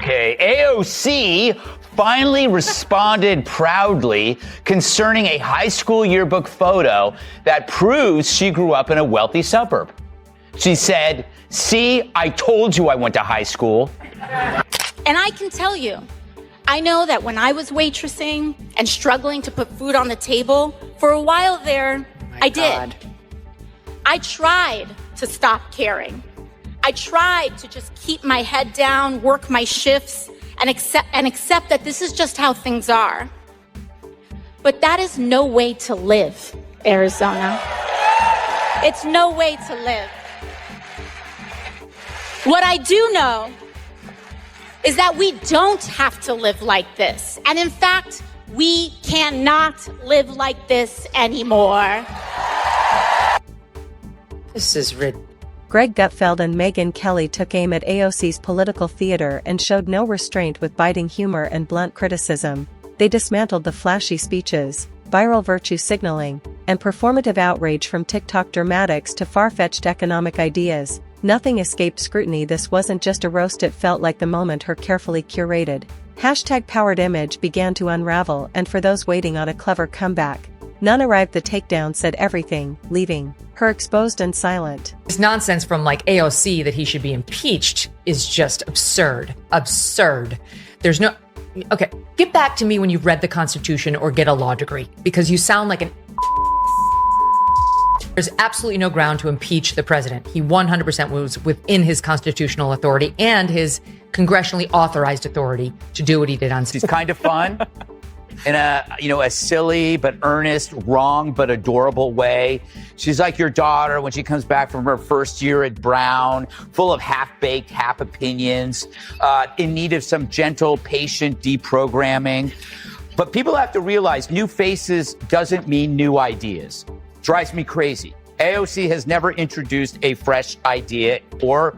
Okay, AOC finally responded proudly concerning a high school yearbook photo that proves she grew up in a wealthy suburb. She said, "See, I told you I went to high school." And I can tell you, I know that when I was waitressing and struggling to put food on the table, for a while there, I did. I tried to stop caring. I tried to just keep my head down, work my shifts, and accept that this is just how things are. But that is no way to live, Arizona. It's no way to live. What I do know is that we don't have to live like this. And in fact, we cannot live like this anymore. This is ridiculous. Greg Gutfeld and Megyn Kelly took aim at AOC's political theater and showed no restraint with biting humor and blunt criticism. They dismantled the flashy speeches, viral virtue signaling, and performative outrage from TikTok dramatics to far-fetched economic ideas. Nothing escaped scrutiny. This wasn't just a roast, it felt like the moment her carefully curated #powered image began to unravel, and for those waiting on a clever comeback, none arrived. The takedown said everything, leaving her exposed and silent. This nonsense from like AOC that he should be impeached is just absurd. Absurd. There's no... Okay, get back to me when you've read the Constitution or get a law degree, because you sound like an... There's absolutely no ground to impeach the president. He 100% was within his constitutional authority and his congressionally authorized authority to do what he did on... She's kind of fun in a silly but earnest, wrong but adorable way. She's like your daughter when she comes back from her first year at Brown, full of half-baked, half opinions, in need of some gentle, patient deprogramming. But people have to realize new faces doesn't mean new ideas. Drives me crazy. AOC has never introduced a fresh idea or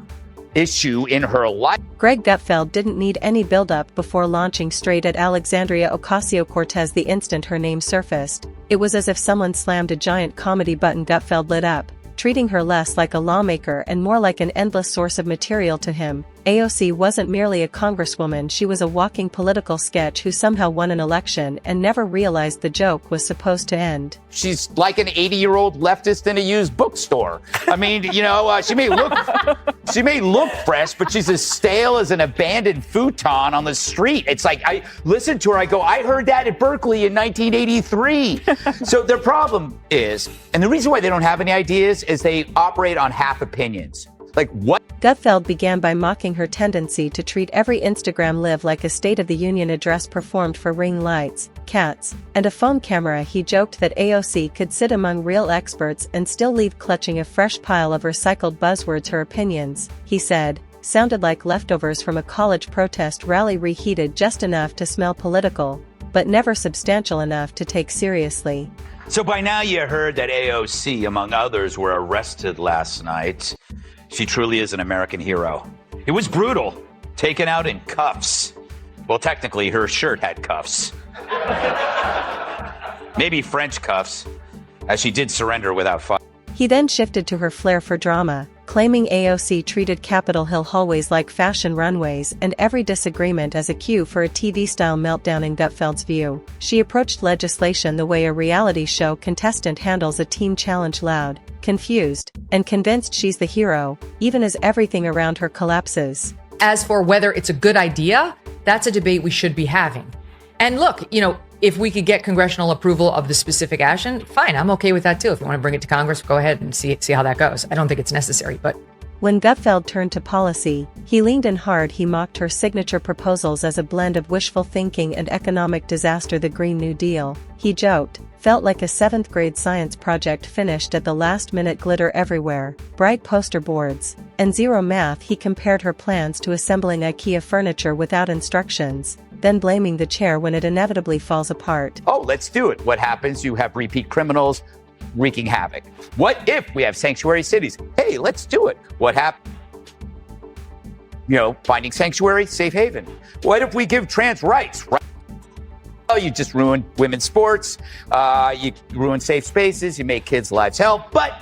issue in her life. Greg Gutfeld didn't need any build-up before launching straight at Alexandria Ocasio-Cortez the instant her name surfaced. It was as if someone slammed a giant comedy button. Gutfeld lit up, treating her less like a lawmaker and more like an endless source of material to him. AOC wasn't merely a congresswoman, she was a walking political sketch who somehow won an election and never realized the joke was supposed to end. She's like an 80-year-old leftist in a used bookstore. I mean, she may look fresh, but she's as stale as an abandoned futon on the street. It's like, I listened to her, I go, I heard that at Berkeley in 1983. So their problem is, and the reason why they don't have any ideas is they operate on half opinions. Like what? Gutfeld began by mocking her tendency to treat every Instagram live like a State of the Union address performed for ring lights, cats, and a phone camera. He joked that AOC could sit among real experts and still leave clutching a fresh pile of recycled buzzwords. Her opinions, he said, sounded like leftovers from a college protest rally, reheated just enough to smell political, but never substantial enough to take seriously. So by now you heard that AOC, among others, were arrested last night. She truly is an American hero. It was brutal, taken out in cuffs. Well, technically, her shirt had cuffs. Maybe French cuffs, as she did surrender without fight. He then shifted to her flair for drama, claiming AOC treated Capitol Hill hallways like fashion runways and every disagreement as a cue for a TV-style meltdown. In Gutfeld's view, she approached legislation the way a reality show contestant handles a team challenge: loud, confused, and convinced she's the hero, even as everything around her collapses. As for whether it's a good idea, that's a debate we should be having. And look, if we could get congressional approval of the specific action, fine, I'm okay with that too. If you want to bring it to Congress, go ahead and see how that goes. I don't think it's necessary, but... When Gutfeld turned to policy, he leaned in hard. He mocked her signature proposals as a blend of wishful thinking and economic disaster. The Green New Deal, he joked, felt like a 7th grade science project finished at the last minute. Glitter everywhere, bright poster boards, and zero math. He compared her plans to assembling IKEA furniture without instructions, then blaming the chair when it inevitably falls apart. Oh, let's do it. What happens? You have repeat criminals wreaking havoc. What if we have sanctuary cities? Hey, let's do it. What happened? Finding sanctuary, safe haven. What if we give trans rights? Oh, you just ruin women's sports. You ruin safe spaces. You make kids' lives hell. But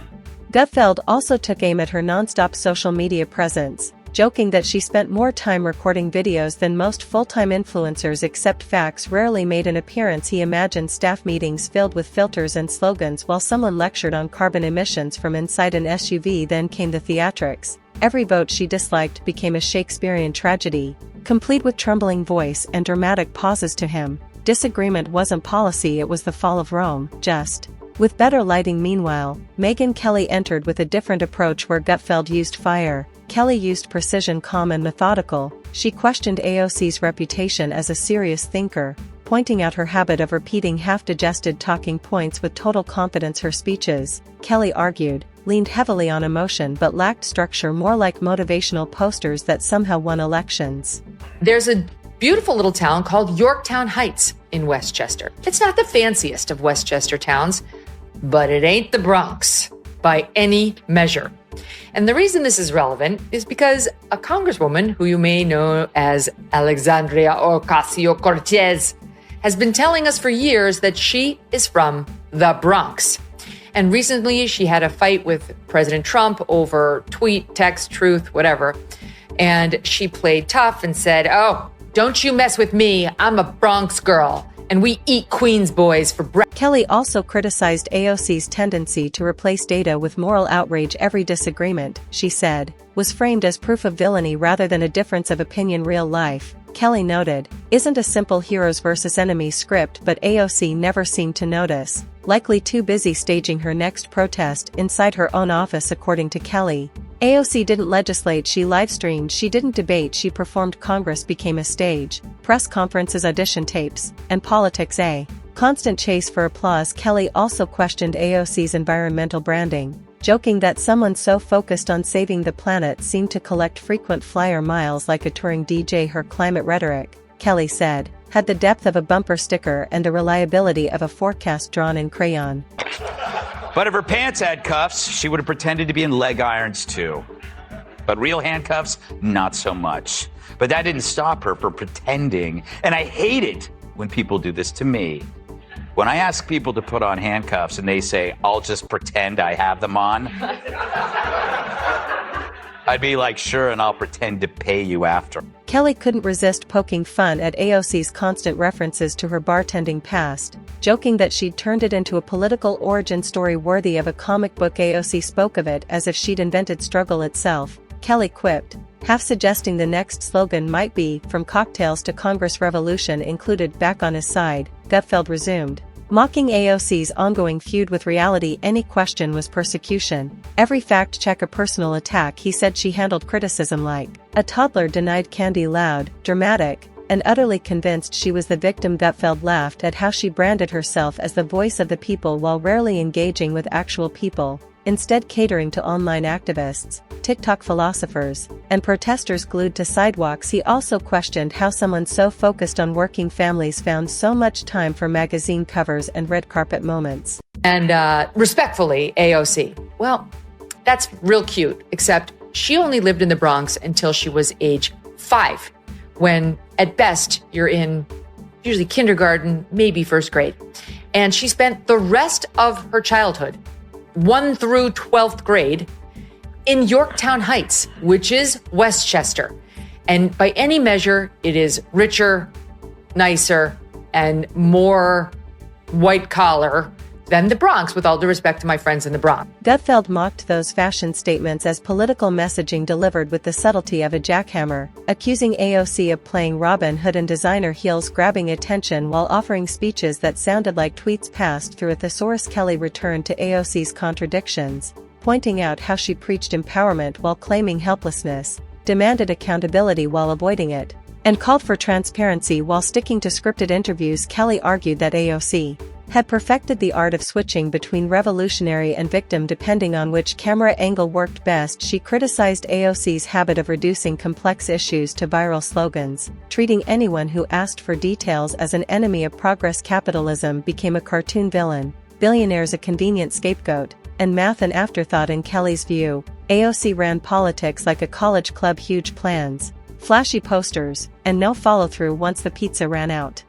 Gutfeld also took aim at her nonstop social media presence. joking that she spent more time recording videos than most full-time influencers except Facts rarely made an appearance. He imagined staff meetings filled with filters and slogans while someone lectured on carbon emissions from inside an SUV. Then came the theatrics. Every vote she disliked became a Shakespearean tragedy, complete with trembling voice and dramatic pauses to him. Disagreement wasn't policy, it was the fall of Rome, just. With better lighting. Meanwhile, Megyn Kelly entered with a different approach where Gutfeld used fire, Kelly used precision. Calm and methodical, she questioned AOC's reputation as a serious thinker, pointing out her habit of repeating half-digested talking points with total confidence. Her speeches, Kelly argued, leaned heavily on emotion but lacked structure, more like motivational posters that somehow won elections. There's a beautiful little town called Yorktown Heights in Westchester. It's not the fanciest of Westchester towns, but it ain't the Bronx by any measure. And the reason this is relevant is because a congresswoman who you may know as Alexandria Ocasio-Cortez has been telling us for years that she is from the Bronx. And recently she had a fight with President Trump over tweet, text, truth, whatever. And she played tough and said, "Oh, don't you mess with me. I'm a Bronx girl, and we eat Queens boys for breakfast." Kelly also criticized AOC's tendency to replace data with moral outrage. Every disagreement, she said, was framed as proof of villainy rather than a difference of opinion. Real life, Kelly noted, isn't a simple heroes versus enemies script, but AOC never seemed to notice, likely too busy staging her next protest inside her own office. According to Kelly, AOC didn't legislate, she live-streamed, she didn't debate, she performed. Congress became a stage, press conferences, audition tapes, and politics a constant chase for applause. Kelly also questioned AOC's environmental branding, joking that someone so focused on saving the planet seemed to collect frequent flyer miles like a touring DJ. Her climate rhetoric, Kelly said, had the depth of a bumper sticker and the reliability of a forecast drawn in crayon. But if her pants had cuffs, she would have pretended to be in leg irons too. But real handcuffs, not so much. But that didn't stop her from pretending. And I hate it when people do this to me. When I ask people to put on handcuffs and they say, "I'll just pretend I have them on," I'd be like, "Sure, and I'll pretend to pay you after." Kelly couldn't resist poking fun at AOC's constant references to her bartending past, joking that she'd turned it into a political origin story worthy of a comic book. AOC spoke of it as if she'd invented struggle itself, Kelly quipped, half suggesting the next slogan might be, "From cocktails to Congress revolution included." Back on his side, Gutfeld resumed, mocking AOC's ongoing feud with reality. Any question was persecution, every fact check a personal attack. He said she handled criticism like a toddler. Denied candy. Loud, dramatic, and utterly convinced she was the victim. Gutfeld laughed at how she branded herself as the voice of the people while rarely engaging with actual people, instead catering to online activists, TikTok philosophers, and protesters glued to sidewalks. He also questioned how someone so focused on working families found so much time for magazine covers and red carpet moments. And respectfully, AOC, well, that's real cute, except she only lived in the Bronx until she was age 5, when at best you're in usually kindergarten, maybe first grade. And she spent the rest of her childhood, 1 through 12th grade, in Yorktown Heights, which is Westchester. And by any measure, it is richer, nicer, and more white collar than the Bronx, with all due respect to my friends in the Bronx. Gutfeld mocked those fashion statements as political messaging delivered with the subtlety of a jackhammer, accusing AOC of playing Robin Hood in designer heels, grabbing attention while offering speeches that sounded like tweets passed through a thesaurus. Kelly returned to AOC's contradictions, pointing out how she preached empowerment while claiming helplessness, demanded accountability while avoiding it, and called for transparency while sticking to scripted interviews. Kelly argued that AOC had perfected the art of switching between revolutionary and victim depending on which camera angle worked best. She criticized AOC's habit of reducing complex issues to viral slogans, treating anyone who asked for details as an enemy of progress. Capitalism became a cartoon villain, billionaires a convenient scapegoat, and math an afterthought. In Kelly's view, AOC ran politics like a college club: huge plans, flashy posters, and no follow-through once the pizza ran out.